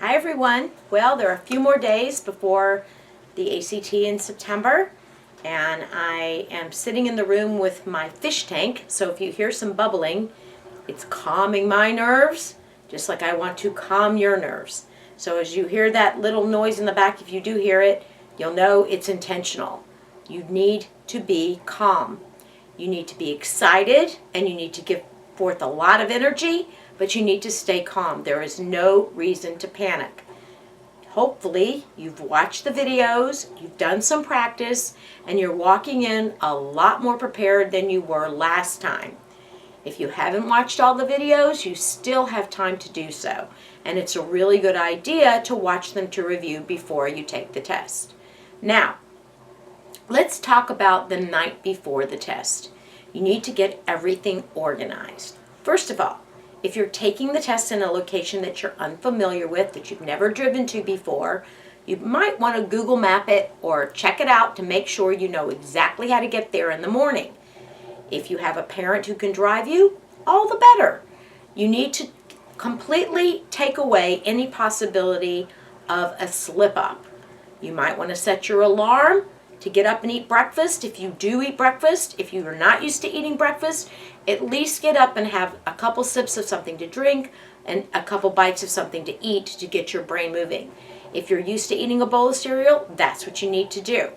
Hi everyone. Well, there are a few more days before the ACT in September, and I am sitting in the room with my fish tank, so if you hear some bubbling, it's calming my nerves, just like I want to calm your nerves. So as you hear that little noise in the back, if you do hear it, you'll know it's intentional. You need to be calm. You need to be excited, and you need to give forth a lot of energy, but you need to stay calm. There is no reason to panic. Hopefully, you've watched the videos, you've done some practice, and you're walking in a lot more prepared than you were last time. If you haven't watched all the videos, you still have time to do so. And it's a really good idea to watch them to review before you take the test. Now, let's talk about the night before the test. You need to get everything organized. First of all, if you're taking the test in a location that you're unfamiliar with, that you've never driven to before, you might want to Google map it or check it out to make sure you know exactly how to get there in the morning. If you have a parent who can drive you, all the better. You need to completely take away any possibility of a slip-up. You might want to set your alarm to get up and eat breakfast. If you do eat breakfast, if you are not used to eating breakfast, at least get up and have a couple sips of something to drink and a couple bites of something to eat to get your brain moving. If you're used to eating a bowl of cereal, that's what you need to do.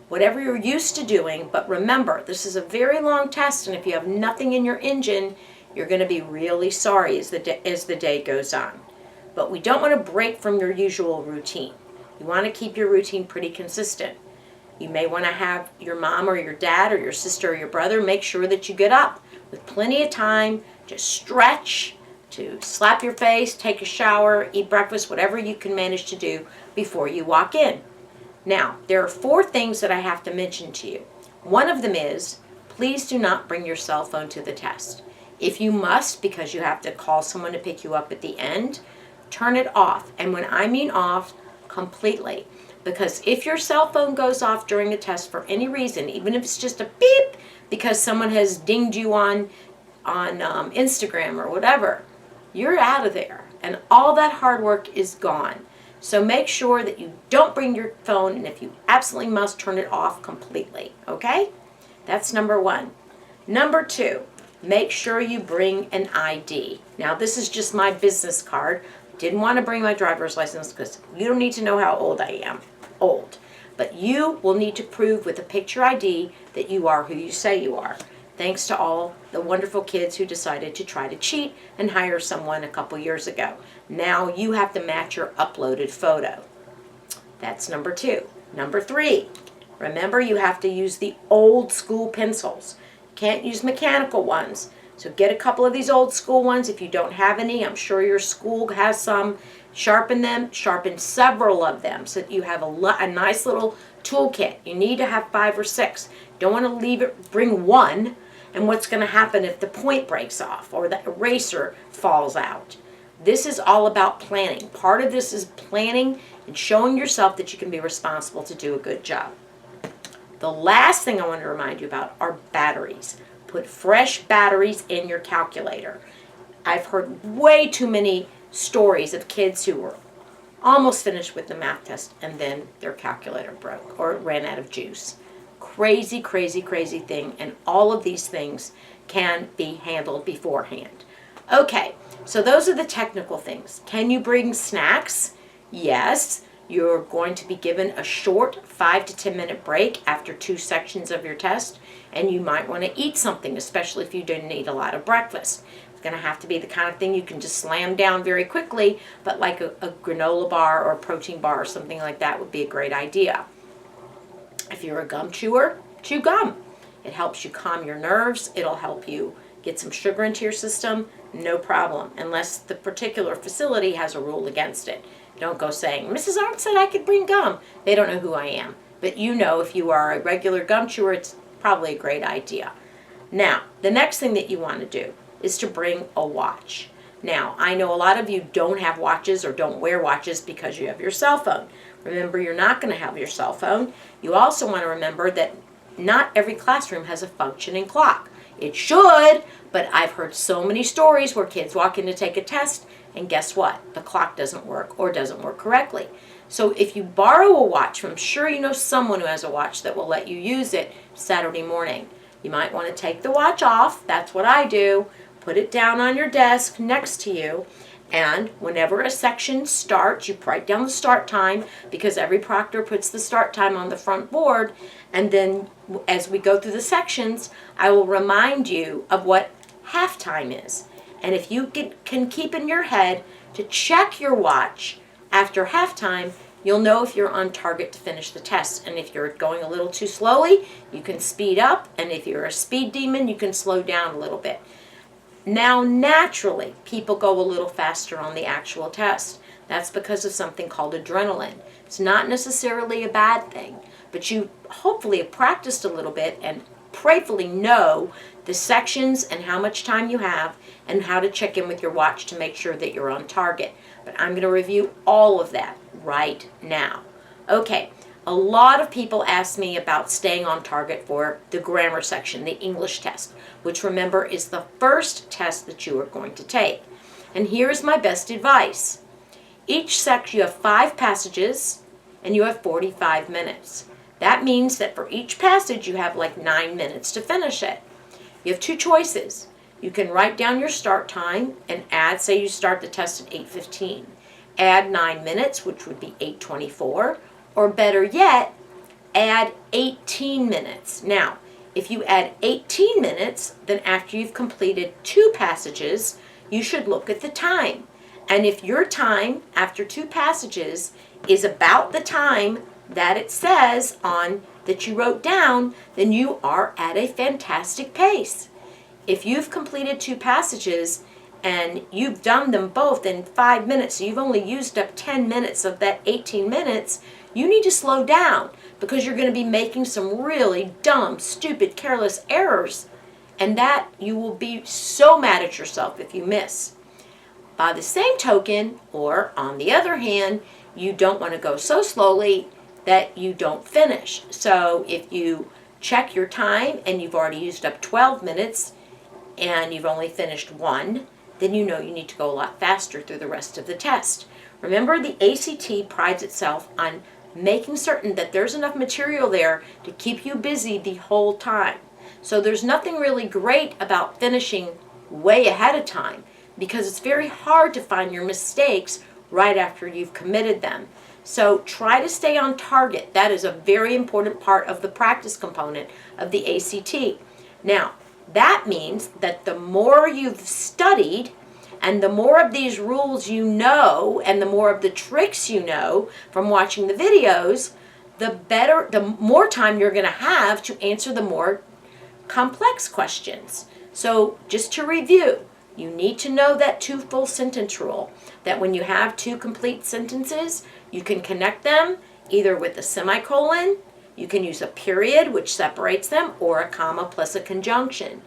Whatever you're used to doing, but remember, this is a very long test, and if you have nothing in your engine, you're going to be really sorry as the day goes on. But we don't want to break from your usual routine. You want to keep your routine pretty consistent. You may want to have your mom or your dad or your sister or your brother make sure that you get up with plenty of time to stretch, to slap your face, take a shower, eat breakfast, whatever you can manage to do before you walk in. Now, there are 4 things that I have to mention to you. One of them is, please do not bring your cell phone to the test. If you must, because you have to call someone to pick you up at the end, turn it off. And when I mean off, completely. Because if your cell phone goes off during the test for any reason, even if it's just a beep, because someone has dinged you on Instagram or whatever, you're out of there. And all that hard work is gone. So make sure that you don't bring your phone, and if you absolutely must, turn it off completely, okay? That's number 1. Number 2, make sure you bring an ID. Now, this is just my business card. Didn't want to bring my driver's license because you don't need to know how old I am. Old. But you will need to prove with a picture ID that you are who you say you are. Thanks to all the wonderful kids who decided to try to cheat and hire someone a couple years ago. Now you have to match your uploaded photo. That's number 2. Number 3, remember you have to use the old school pencils. You can't use mechanical ones. So get a couple of these old school ones. If you don't have any, I'm sure your school has some. Sharpen them, sharpen several of them so that you have a nice little toolkit. You need to have 5 or 6. Don't want to leave it, bring one, and what's going to happen if the point breaks off or the eraser falls out. This is all about planning. Part of this is planning and showing yourself that you can be responsible to do a good job. The last thing I want to remind you about are batteries. Put fresh batteries in your calculator. I've heard way too many stories of kids who were almost finished with the math test and then their calculator broke or ran out of juice. Crazy, crazy, crazy thing, and all of these things can be handled beforehand. Okay, so those are the technical things. Can you bring snacks? Yes. You're going to be given a short 5 to 10 minute break after 2 sections of your test, and you might want to eat something, especially if you didn't eat a lot of breakfast. It's going to have to be the kind of thing you can just slam down very quickly, but like a granola bar or a protein bar or something like that would be a great idea. If you're a gum chewer, chew gum. It helps you calm your nerves. It'll help you get some sugar into your system, no problem, unless the particular facility has a rule against it. Don't go saying, Mrs. Arndt said I could bring gum. They don't know who I am. But you know if you are a regular gum chewer, it's probably a great idea. Now, the next thing that you want to do is to bring a watch. Now, I know a lot of you don't have watches or don't wear watches because you have your cell phone. Remember, you're not going to have your cell phone. You also want to remember that not every classroom has a functioning clock. It should, but I've heard so many stories where kids walk in to take a test and guess what? The clock doesn't work or doesn't work correctly. So if you borrow a watch, I'm sure you know someone who has a watch that will let you use it Saturday morning. You might want to take the watch off. That's what I do. Put it down on your desk next to you. And whenever a section starts, you write down the start time because every proctor puts the start time on the front board. And then as we go through the sections, I will remind you of what halftime is. And if you can keep in your head to check your watch after halftime, you'll know if you're on target to finish the test. And if you're going a little too slowly, you can speed up. And if you're a speed demon, you can slow down a little bit. Now, naturally, people go a little faster on the actual test. That's because of something called adrenaline. It's not necessarily a bad thing, but you hopefully have practiced a little bit and prayerfully know the sections and how much time you have and how to check in with your watch to make sure that you're on target. But I'm going to review all of that right now. Okay, a lot of people ask me about staying on target for the grammar section, the English test, which remember is the first test that you are going to take. And here's my best advice. Each section, you have 5 passages and you have 45 minutes. That means that for each passage you have like 9 minutes to finish it. You have 2 choices. You can write down your start time and add, say you start the test at 8:15. Add 9 minutes, which would be 8:24, or better yet, add 18 minutes. Now, if you add 18 minutes, then after you've completed 2 passages, you should look at the time. And if your time after 2 passages is about the time that it says on that you wrote down, then you are at a fantastic pace. If you've completed 2 passages and you've done them both in 5 minutes, so you've only used up 10 minutes of that 18 minutes, you need to slow down because you're going to be making some really dumb, stupid, careless errors. And that you will be so mad at yourself if you miss. By the same token, or on the other hand, you don't want to go so slowly that you don't finish. So if you check your time and you've already used up 12 minutes and you've only finished 1, then you know you need to go a lot faster through the rest of the test. Remember, the ACT prides itself on making certain that there's enough material there to keep you busy the whole time. So there's nothing really great about finishing way ahead of time because it's very hard to find your mistakes right after you've committed them. So try to stay on target. That is a very important part of the practice component of the ACT. Now, that means that the more you've studied and the more of these rules you know and the more of the tricks you know from watching the videos, the more time you're going to have to answer the more complex questions. So just to review, you need to know that 2 full sentence rule, that when you have 2 complete sentences, you can connect them either with a semicolon, you can use a period which separates them, or a comma plus a conjunction.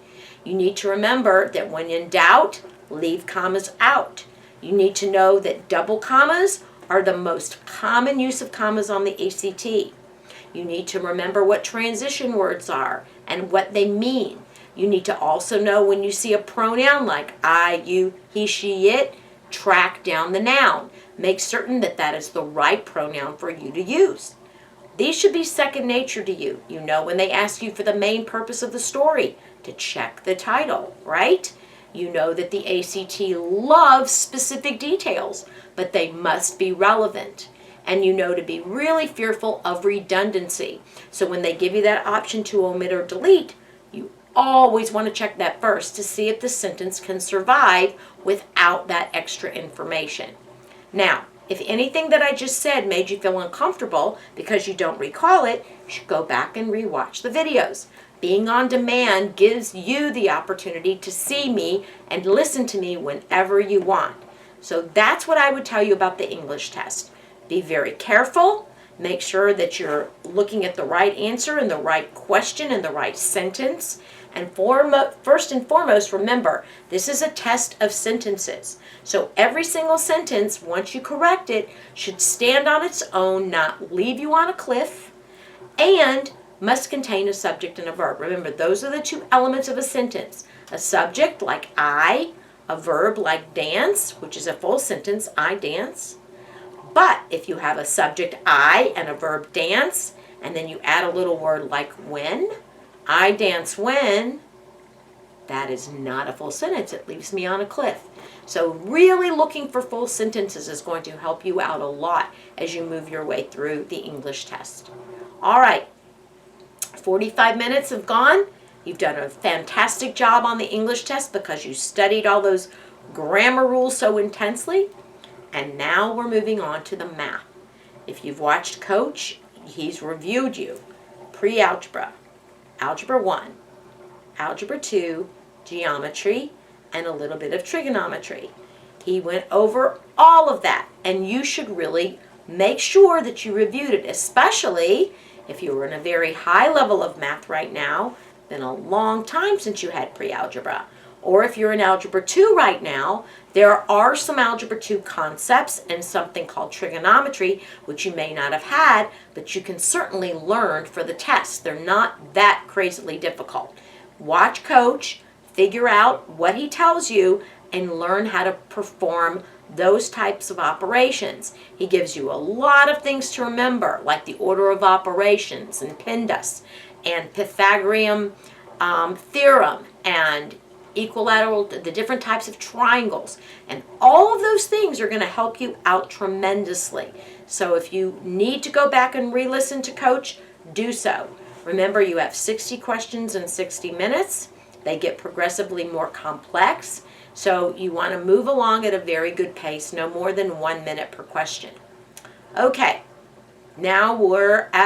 You need to remember that when in doubt, leave commas out. You need to know that double commas are the most common use of commas on the ACT. You need to remember what transition words are and what they mean. You need to also know when you see a pronoun like I, you, he, she, it, track down the noun. Make certain that that is the right pronoun for you to use. These should be second nature to you. You know when they ask you for the main purpose of the story, to check the title, right? You know that the ACT loves specific details, but they must be relevant. And you know to be really fearful of redundancy. So when they give you that option to omit or delete, you always want to check that first to see if the sentence can survive without that extra information. Now, if anything that I just said made you feel uncomfortable because you don't recall it, you should go back and rewatch the videos. Being on demand gives you the opportunity to see me and listen to me whenever you want. So that's what I would tell you about the English test. Be very careful. Make sure that you're looking at the right answer and the right question and the right sentence. And first and foremost, remember, this is a test of sentences. So every single sentence, once you correct it, should stand on its own, not leave you on a cliff, and must contain a subject and a verb. Remember, those are the two elements of a sentence. A subject like I, a verb like dance, which is a full sentence, I dance. But if you have a subject I and a verb dance, and then you add a little word like when, I dance when, that is not a full sentence. It leaves me on a cliff. So really looking for full sentences is going to help you out a lot as you move your way through the English test. All right, 45 minutes have gone. You've done a fantastic job on the English test because you studied all those grammar rules so intensely. And now we're moving on to the math. If you've watched Coach, he's reviewed you. Pre-algebra, Algebra 1, Algebra 2, geometry, and a little bit of trigonometry. He went over all of that, and you should really make sure that you reviewed it, especially if you were in a very high level of math right now, been a long time since you had pre-algebra. Or if you're in Algebra 2 right now, there are some Algebra 2 concepts and something called trigonometry, which you may not have had, but you can certainly learn for the test. They're not that crazily difficult. Watch Coach, figure out what he tells you, and learn how to perform those types of operations. He gives you a lot of things to remember, like the order of operations and PINDAS and Pythagorean theorem and equilateral, the different types of triangles. And all of those things are going to help you out tremendously. So if you need to go back and re-listen to Coach, do so. Remember, you have 60 questions in 60 minutes. They get progressively more complex. So you want to move along at a very good pace, no more than 1 minute per question. Okay, now we're at